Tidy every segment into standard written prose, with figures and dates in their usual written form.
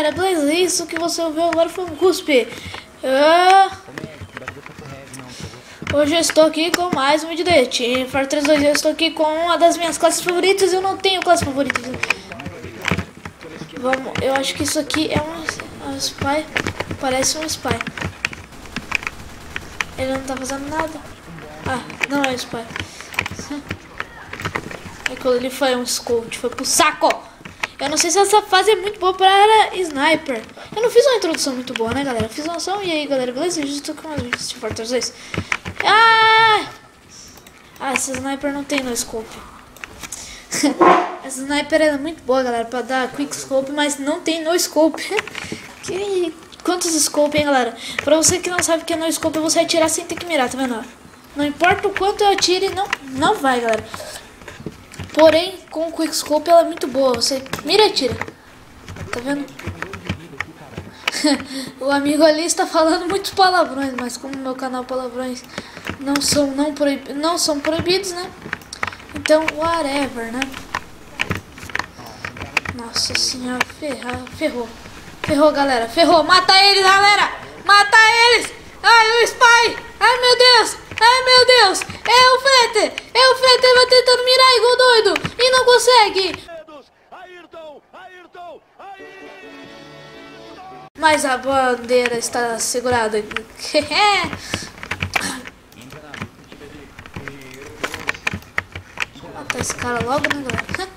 galera, beleza? Isso que você ouviu agora foi um cuspe. Hoje eu estou aqui com mais um vídeo de Team Fortress 2. Eu estou aqui com uma das minhas classes favoritas. Eu não tenho classe favorita. Vamos, eu acho que isso aqui é um spy. Parece um spy. Ele não tá fazendo nada. Ah, não é um spy. Aquilo ali foi um scout, foi pro saco. Eu não sei se essa fase é muito boa para sniper. Eu não fiz uma introdução muito boa, né, galera? Eu fiz uma ação. E aí, galera, beleza? Eu estou com mais vídeos de Fortress 2. Essa sniper não tem no scope. Essa sniper é muito boa, galera, pra dar quick scope, mas não tem no scope. Quantos scope, hein, galera? Pra você que não sabe o que é no scope, você atirar sem ter que mirar, tá vendo? Não importa o quanto eu atire, não vai, galera. Porém, com o quick scope ela é muito boa. Você mira e atira. Tá vendo? O amigo ali está falando muitos palavrões, mas como no meu canal palavrões não são proibidos, né? Então, whatever, né? Nossa senhora, ferrou. Ferrou, galera. Ferrou. Mata eles, galera. Mata eles. Ai, o spy. Ai, meu Deus. Ai, meu Deus. É o Frete. Ele vai tentando mirar igual doido. E não consegue. Mas a bandeira está segurada. Matar esse cara logo, né, galera?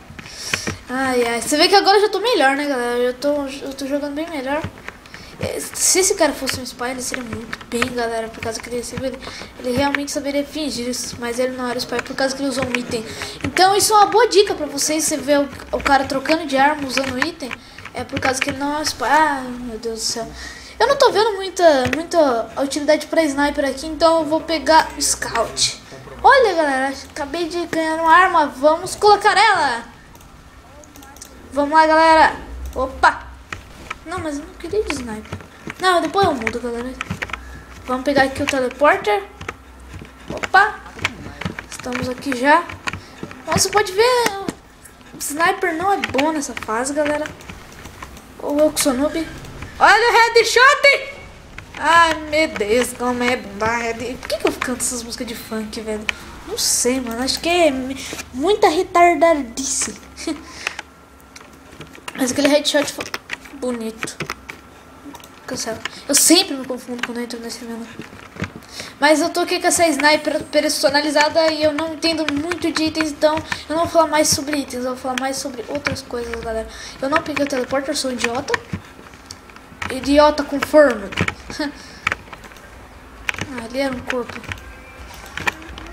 Ai. Você vê que agora eu já tô melhor, né, galera? Eu tô jogando bem melhor. Se esse cara fosse um spy, ele seria muito bem, galera. Por causa que ele realmente saberia fingir isso. Mas ele não era spy por causa que ele usou um item. Então isso é uma boa dica pra vocês. Você vê o cara trocando de arma usando o item. É por causa que ele não é um spy. Ah, meu Deus do céu. Eu não tô vendo muita utilidade pra sniper aqui. Então eu vou pegar o scout. Olha, galera, acabei de ganhar uma arma. Vamos colocar ela. Vamos lá, galera. Opa. Não, mas eu não queria de sniper. Não, depois eu mudo, galera. Vamos pegar aqui o teleporter. Opa. Estamos aqui já. Nossa, você pode ver. Sniper não é bom nessa fase, galera. Ou eu que sou noob. Olha o headshot. Ai, meu Deus, como é bom dar head. Por que eu canto essas músicas de funk, velho? Não sei, mano. Acho que é muita retardadice. Mas aquele headshot foi bonito. Cancela. Eu sempre me confundo quando eu entro nesse menu. Mas eu tô aqui com essa sniper personalizada e eu não entendo muito de itens, então eu não vou falar mais sobre itens, eu vou falar mais sobre outras coisas, galera. Eu não peguei o teleporter, sou idiota. Idiota confirmed. Ali era um corpo.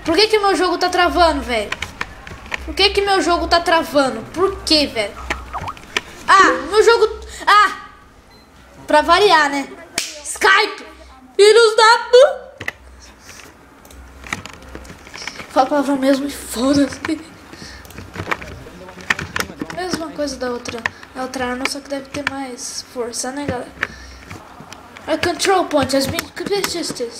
Por que meu jogo tá travando, velho? Por que meu jogo tá travando? Por que, velho? Meu jogo... pra variar, né? Skype! Filhos da... Fala palavrão mesmo e foda-se. Mesma coisa da outra arma, só que deve ter mais força, né, galera? A control point has been contested.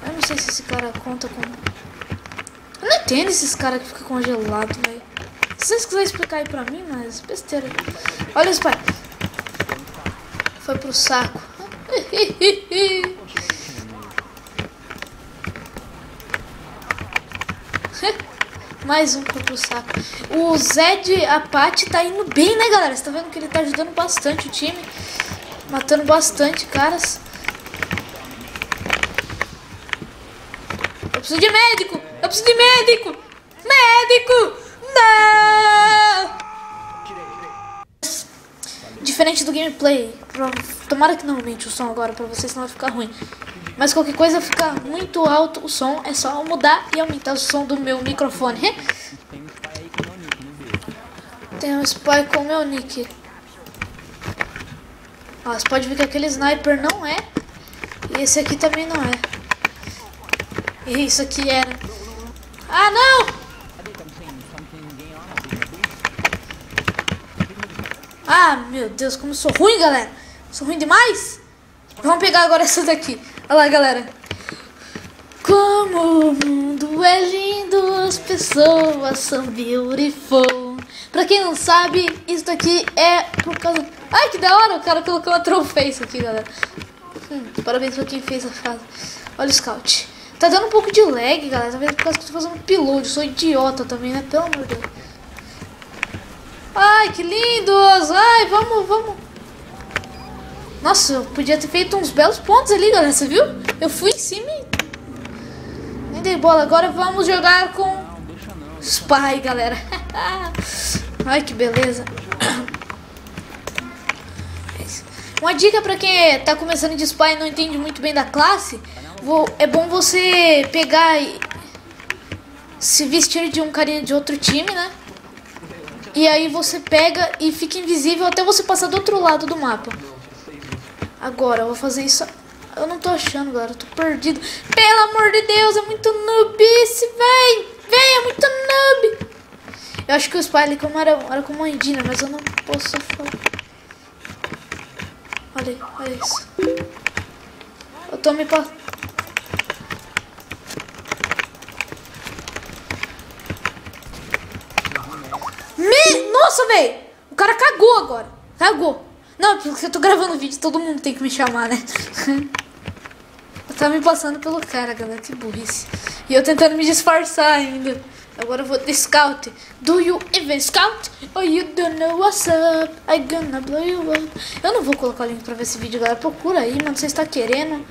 Eu não sei se esse cara conta com... Eu não entendo esses caras que ficam congelados, velho. Se vocês quiserem explicar aí pra mim, mas besteira. Olha os pais. Foi pro saco. Mais um foi pro saco. O Zed Apache tá indo bem, né, galera? Você tá vendo que ele tá ajudando bastante o time. Matando bastante caras. Eu preciso de médico! Eu preciso de médico! Médico! Não! Diferente do gameplay. Tomara que não aumente o som agora pra vocês, senão vai ficar ruim. Mas qualquer coisa fica muito alto o som. É só mudar e aumentar o som do meu microfone. Tem um spy com o meu nick. Ó, você pode ver que aquele sniper não é. E esse aqui também não é. E isso aqui era. Ah, não! Meu Deus, como eu sou ruim, galera. Sou ruim demais. Vamos pegar agora essa daqui. Olha lá, galera. Como o mundo é lindo, as pessoas são beautiful. Pra quem não sabe, isso daqui é por causa... Ai, que da hora, o cara colocou uma trollface aqui, galera. Parabéns pra quem fez a frase. Olha o scout. Tá dando um pouco de lag, galera. Tá vendo? Por causa que eu tô fazendo upload. Eu sou idiota também, né? Pelo amor de Deus. Ai, que lindos. Ai, vamos. Nossa, eu podia ter feito uns belos pontos ali, galera. Você viu? Eu fui em cima e... nem dei bola. Agora vamos jogar com... Spy, galera. Ai, que beleza. Uma dica pra quem tá começando de Spy e não entende muito bem da classe, é bom você pegar e se vestir de um carinha de outro time, né? E aí você pega e fica invisível até você passar do outro lado do mapa. Agora, eu vou fazer isso... Eu não tô achando, galera. Eu tô perdido. Pelo amor de Deus, é muito noobice, véi. Véi, é muito noob. Eu acho que o Spy ali como era como uma indígena, mas eu não posso falar. Olha isso. Eu tô me passando. Nossa, velho. O cara cagou agora. Cagou. Não, porque eu tô gravando vídeo, todo mundo tem que me chamar, né? Eu tava me passando pelo cara, galera. Que burrice. E eu tentando me disfarçar ainda. Agora eu vou de scout. Do you even scout? Or you don't know what's up? I gonna blow you up. Eu não vou colocar o link pra ver esse vídeo, galera. Procura aí, mano. Você está querendo.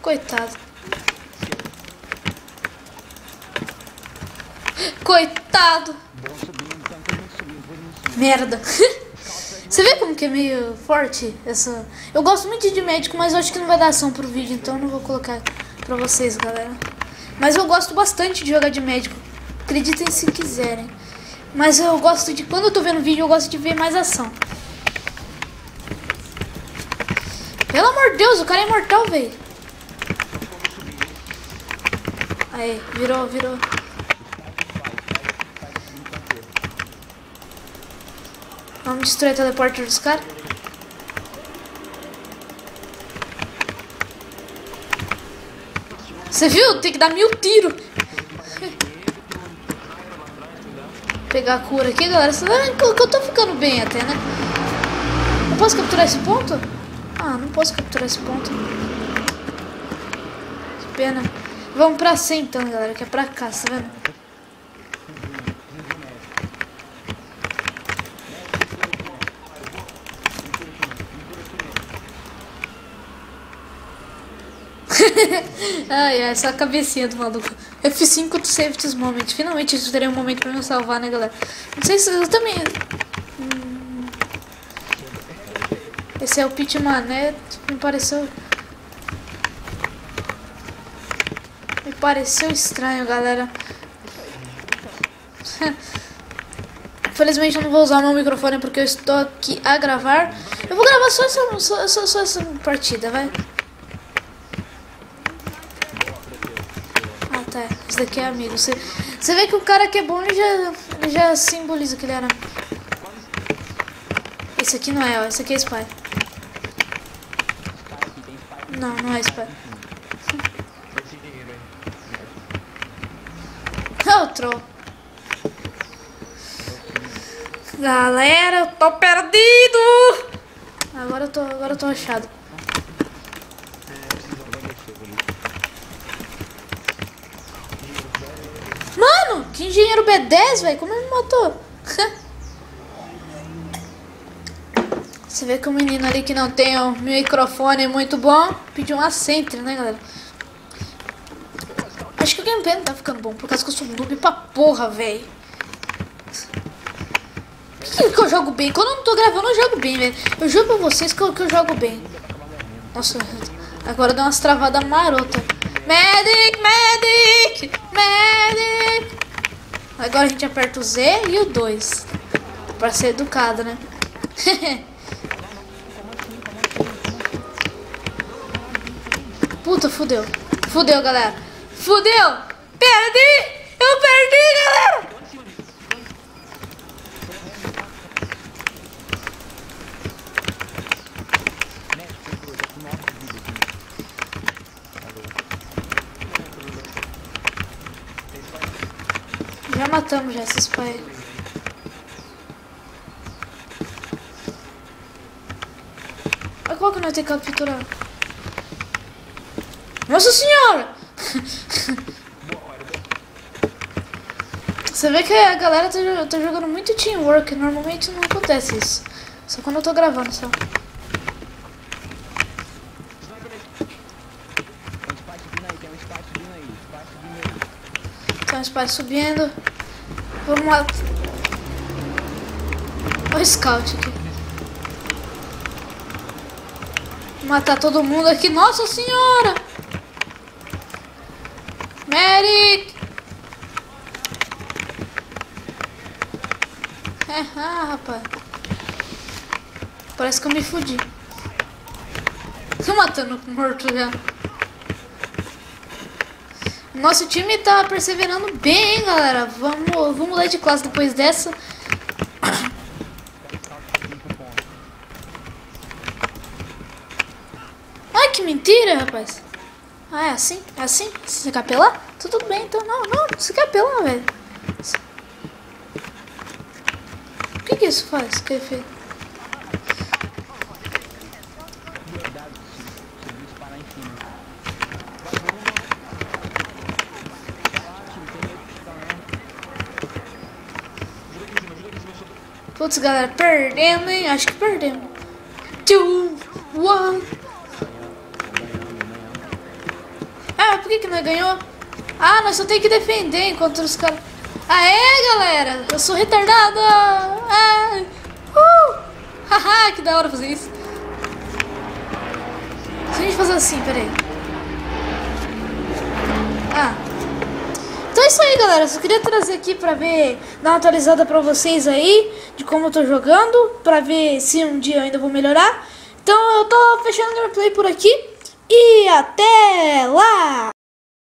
Coitado. Coitado. Merda. Você vê como que é meio forte essa... Eu gosto muito de médico, mas eu acho que não vai dar ação pro vídeo, então eu não vou colocar pra vocês, galera. Mas eu gosto bastante de jogar de médico. Acreditem se quiserem. Mas eu gosto de... Quando eu tô vendo vídeo, eu gosto de ver mais ação. Pelo amor de Deus, o cara é imortal, velho. Aí, virou. Vamos destruir o teleporter dos caras. Você viu? Tem que dar 1000 tiros. Pegar a cura aqui, galera. Você tá vendo que eu tô ficando bem até, né? Eu posso capturar esse ponto? Ah, não posso capturar esse ponto. Que pena. Vamos pra C então, galera, que é pra cá, tá vendo? Ai, essa cabecinha do maluco. F5 to save this moment. Finalmente isso teria um momento pra me salvar, né, galera? Não sei se eu também... Esse é o Pit Mané. Me pareceu estranho, galera. Infelizmente eu não vou usar o meu microfone porque eu estou aqui a gravar. Eu vou gravar só essa partida, vai. Ah, tá. Esse daqui é amigo. Você vê que o cara que é bom, ele já simboliza que ele era. Esse aqui não é, ó. Esse aqui é Spy. Não é Spy. Troll. Galera, eu tô perdido. Agora eu tô achado. Mano, que engenheiro B10, velho. Como ele me matou? Você vê que o menino ali que não tem o microfone muito bom pediu uma Sentry, né, galera? Acho que o gameplay não tá ficando bom, por causa que eu sou noob pra porra, velho. Por que eu jogo bem? Quando eu não tô gravando, eu jogo bem, velho. Eu juro pra vocês que eu jogo bem. Nossa, agora deu umas travadas marotas. Medic! Agora a gente aperta o Z e o 2. Pra ser educado, né? Puta, fudeu. Fudeu, galera. Fudeu! Perdi! Eu perdi, galera! Já matamos já esses pai. Mas qual que nós temos que capturar? Nossa senhora! Você vê que a galera tá jogando muito teamwork. Normalmente não acontece isso. Só quando eu tô gravando, só. Tem um spy subindo. Vamos lá. Olha o scout aqui. Matar todo mundo aqui. Nossa senhora! Merrick! Rapaz. Parece que eu me fudi. Tô matando morto já. Nosso time tá perseverando bem, hein, galera. Vamos mudar de classe depois dessa. Ai, que mentira, rapaz. Ah, é assim? É assim? Você quer apelar? Tudo bem, então. Não, você quer apelar, velho. O que isso faz? Que efeito? Putz, galera, perdemos, hein? Acho que perdemos. 2, 1. Ah, por que nós ganhou? Ah, nós só tem que defender enquanto os caras... Aê, galera! Eu sou retardada! Haha, que da hora fazer isso. Se a gente fazer assim, peraí. Então é isso aí, galera. Só queria trazer aqui pra ver, dar uma atualizada pra vocês aí de como eu tô jogando, pra ver se um dia eu ainda vou melhorar. Então eu tô fechando o gameplay por aqui e até lá!